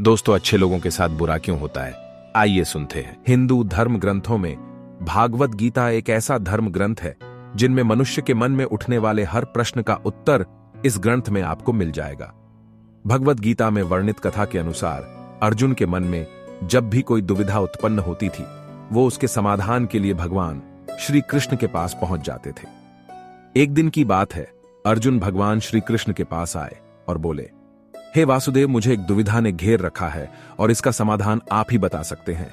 दोस्तों, अच्छे लोगों के साथ बुरा क्यों होता है? आइए सुनते हैं। हिंदू धर्म ग्रंथों में भागवत गीता एक ऐसा धर्म ग्रंथ है जिनमें मनुष्य के मन में उठने वाले हर प्रश्न का उत्तर इस ग्रंथ में आपको मिल जाएगा। भगवत गीता में वर्णित कथा के अनुसार अर्जुन के मन में जब भी कोई दुविधा उत्पन्न होती थी, वो उसके समाधान के लिए भगवान श्री कृष्ण के पास पहुंच जाते थे। एक दिन की बात है, अर्जुन भगवान श्री कृष्ण के पास आए और बोले, हे वासुदेव, मुझे एक दुविधा ने घेर रखा है और इसका समाधान आप ही बता सकते हैं।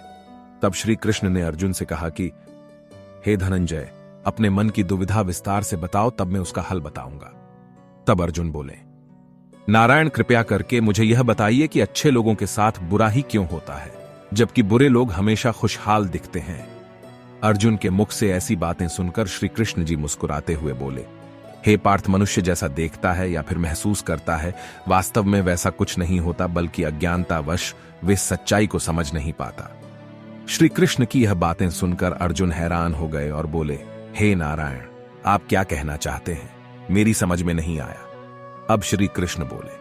तब श्री कृष्ण ने अर्जुन से कहा कि हे धनंजय, अपने मन की दुविधा विस्तार से बताओ, तब मैं उसका हल बताऊंगा। तब अर्जुन बोले, नारायण, कृपया करके मुझे यह बताइए कि अच्छे लोगों के साथ बुरा ही क्यों होता है, जबकि बुरे लोग हमेशा खुशहाल दिखते हैं। अर्जुन के मुख से ऐसी बातें सुनकर श्री कृष्ण जी मुस्कुराते हुए बोले, हे पार्थ, मनुष्य जैसा देखता है या फिर महसूस करता है, वास्तव में वैसा कुछ नहीं होता, बल्कि अज्ञानतावश वे सच्चाई को समझ नहीं पाता। श्री कृष्ण की यह बातें सुनकर अर्जुन हैरान हो गए और बोले, हे नारायण, आप क्या कहना चाहते हैं? मेरी समझ में नहीं आया। अब श्री कृष्ण बोले,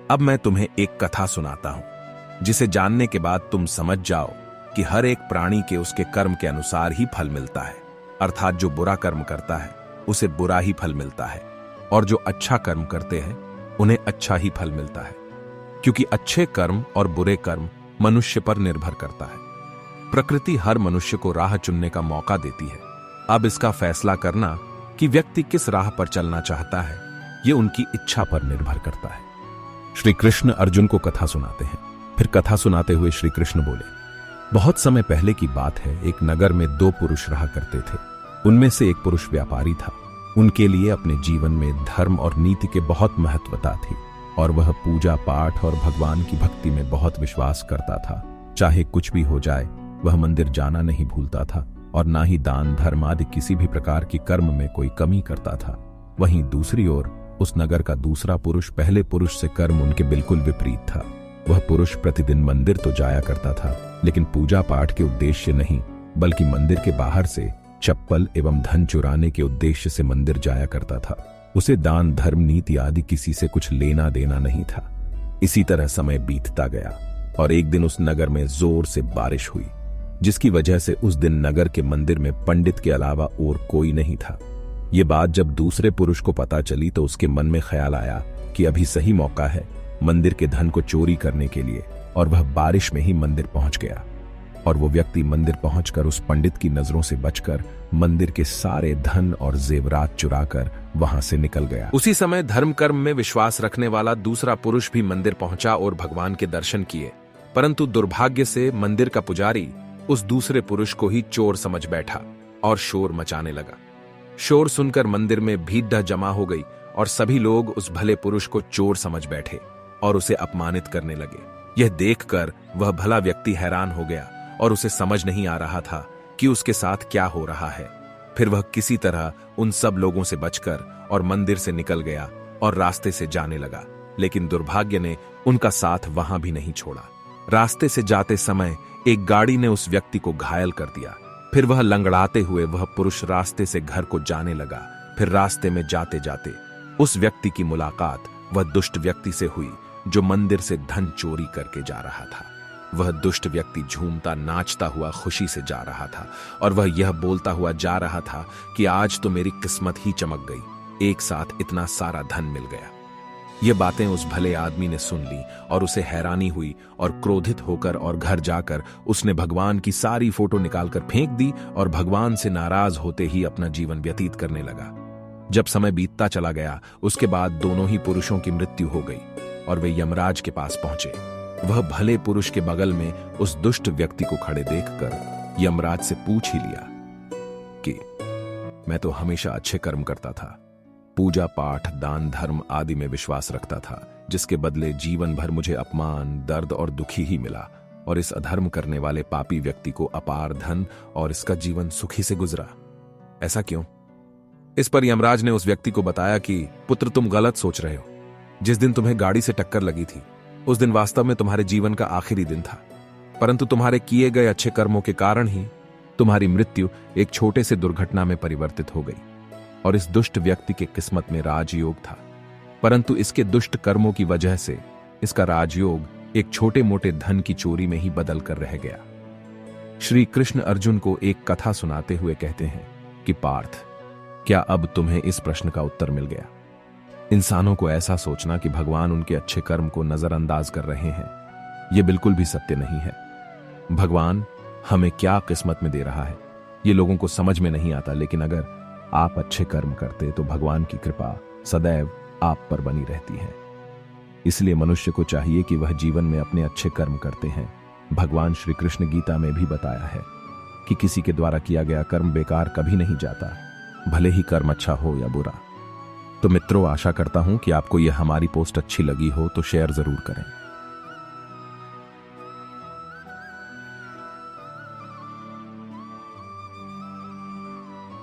अब मैं तुम्हें एक कथा सुनाता हूं, जिसे जानने के बाद तुम समझ जाओ कि हर एक प्राणी के उसके कर्म के अनुसार ही फल मिलता है। अर्थात जो बुरा कर्म करता है उसे बुरा ही फल मिलता है, और जो अच्छा कर्म करते हैं उन्हें अच्छा ही फल मिलता है, क्योंकि अच्छे कर्म और बुरे कर्म मनुष्य पर निर्भर करता है। प्रकृति हर मनुष्य को राह चुनने का मौका देती है। अब इसका फैसला करना कि व्यक्ति किस राह पर चलना चाहता है, यह उनकी इच्छा पर निर्भर करता है। श्री कृष्ण अर्जुन को कथा सुनाते हैं। फिर कथा सुनाते हुए श्री कृष्ण बोले, बहुत समय पहले की बात है, एक नगर में दो पुरुष रहा करते थे। उनमें से एक पुरुष व्यापारी था। उनके लिए अपने जीवन में धर्म और नीति के बहुत महत्वता थी, और वह पूजा पाठ और भगवान की भक्ति में बहुत विश्वास करता था। चाहे कुछ भी हो जाए, वह मंदिर जाना नहीं भूलता था, और ना ही दान धर्म आदि किसी भी प्रकार की कर्म में कोई कमी करता था। वहीं दूसरी ओर उस नगर का दूसरा पुरुष पहले पुरुष से कर्म उनके बिल्कुल विपरीत था। वह पुरुष प्रतिदिन मंदिर तो जाया करता था, लेकिन पूजा पाठ के उद्देश्य नहीं, बल्कि मंदिर के बाहर से चप्पल एवं धन चुराने के उद्देश्य से मंदिर जाया करता था। उसे दान धर्म नीति आदि किसी से कुछ लेना देना नहीं था। इसी तरह समय बीतता गया, और एक दिन उस नगर में जोर से बारिश हुई, जिसकी वजह से उस दिन नगर के मंदिर में पंडित के अलावा और कोई नहीं था। ये बात जब दूसरे पुरुष को पता चली तो उसके मन में ख्याल आया कि अभी सही मौका है मंदिर के धन को चोरी करने के लिए, और वह बारिश में ही मंदिर पहुंच गया। और वो व्यक्ति मंदिर पहुंचकर उस पंडित की नजरों से बचकर मंदिर के सारे धन और जेवरात चुराकर वहां से निकल गया। उसी समय धर्म कर्म में विश्वास रखने वाला दूसरा पुरुष भी मंदिर पहुंचा और भगवान के दर्शन किए, परंतु दुर्भाग्य से मंदिर का पुजारी उस दूसरे पुरुष को ही चोर समझ बैठा और शोर मचाने लगा। शोर सुनकर मंदिर में भीड़ जमा हो गई, और सभी लोग उस भले पुरुष को चोर समझ बैठे और उसे अपमानित करने लगे। यह देखकर वह भला व्यक्ति हैरान हो गया, और उसे समझ नहीं आ रहा था कि उसके साथ क्या हो रहा है। फिर वह किसी तरह उन सब लोगों से बचकर और मंदिर से निकल गया और रास्ते से जाने लगा, लेकिन दुर्भाग्य ने उनका साथ वहां भी नहीं छोड़ा। रास्ते से जाते समय एक गाड़ी ने उस व्यक्ति को घायल कर दिया। फिर वह लंगड़ाते हुए वह पुरुष रास्ते से घर को जाने लगा। फिर रास्ते में जाते जाते उस व्यक्ति की मुलाकात वह दुष्ट व्यक्ति से हुई, जो मंदिर से धन चोरी करके जा रहा था। वह दुष्ट व्यक्ति झूमता नाचता हुआ खुशी से जा रहा था, और वह यह बोलता हुआ जा रहा था कि आज तो मेरी किस्मत ही चमक गई, एक साथ इतना सारा धन मिल गया। ये बातें उस भले आदमी ने सुन ली, और उसे हैरानी हुई, और क्रोधित होकर और घर जाकर उसने भगवान की सारी फोटो निकालकर फेंक दी, और भगवान से नाराज होते ही अपना जीवन व्यतीत करने लगा। जब समय बीतता चला गया, उसके बाद दोनों ही पुरुषों की मृत्यु हो गई, और वे यमराज के पास पहुंचे। वह भले पुरुष के बगल में उस दुष्ट व्यक्ति को खड़े देखकर यमराज से पूछ ही लिया कि मैं तो हमेशा अच्छे कर्म करता था, पूजा पाठ दान धर्म आदि में विश्वास रखता था, जिसके बदले जीवन भर मुझे अपमान दर्द और दुखी ही मिला, और इस अधर्म करने वाले पापी व्यक्ति को अपार धन और इसका जीवन सुखी से गुजरा। ऐसा क्यों? इस पर यमराज ने उस व्यक्ति को बताया कि पुत्र, तुम गलत सोच रहे हो। जिस दिन तुम्हें गाड़ी से टक्कर लगी थी, उस दिन वास्तव में तुम्हारे जीवन का आखिरी दिन था, परंतु तुम्हारे किए गए अच्छे कर्मों के कारण ही तुम्हारी मृत्यु एक छोटे से दुर्घटना में परिवर्तित हो गई। और इस दुष्ट व्यक्ति के किस्मत में राजयोग था, परंतु इसके दुष्ट कर्मों की वजह से इसका राजयोग एक छोटे मोटे धन की चोरी में ही बदल कर रह गया। श्री कृष्ण अर्जुन को एक कथा सुनाते हुए कहते हैं कि पार्थ, क्या अब तुम्हें इस प्रश्न का उत्तर मिल गया? इंसानों को ऐसा सोचना कि भगवान उनके अच्छे कर्म को नजरअंदाज कर रहे हैं, यह बिल्कुल भी सत्य नहीं है। भगवान हमें क्या किस्मत में दे रहा है, ये लोगों को समझ में नहीं आता, लेकिन अगर आप अच्छे कर्म करते तो भगवान की कृपा सदैव आप पर बनी रहती है। इसलिए मनुष्य को चाहिए कि वह जीवन में अपने अच्छे कर्म करते हैं। भगवान श्री कृष्ण गीता में भी बताया है कि किसी के द्वारा किया गया कर्म बेकार कभी नहीं जाता, भले ही कर्म अच्छा हो या बुरा। तो मित्रों, आशा करता हूं कि आपको यह हमारी पोस्ट अच्छी लगी हो तो शेयर जरूर करें।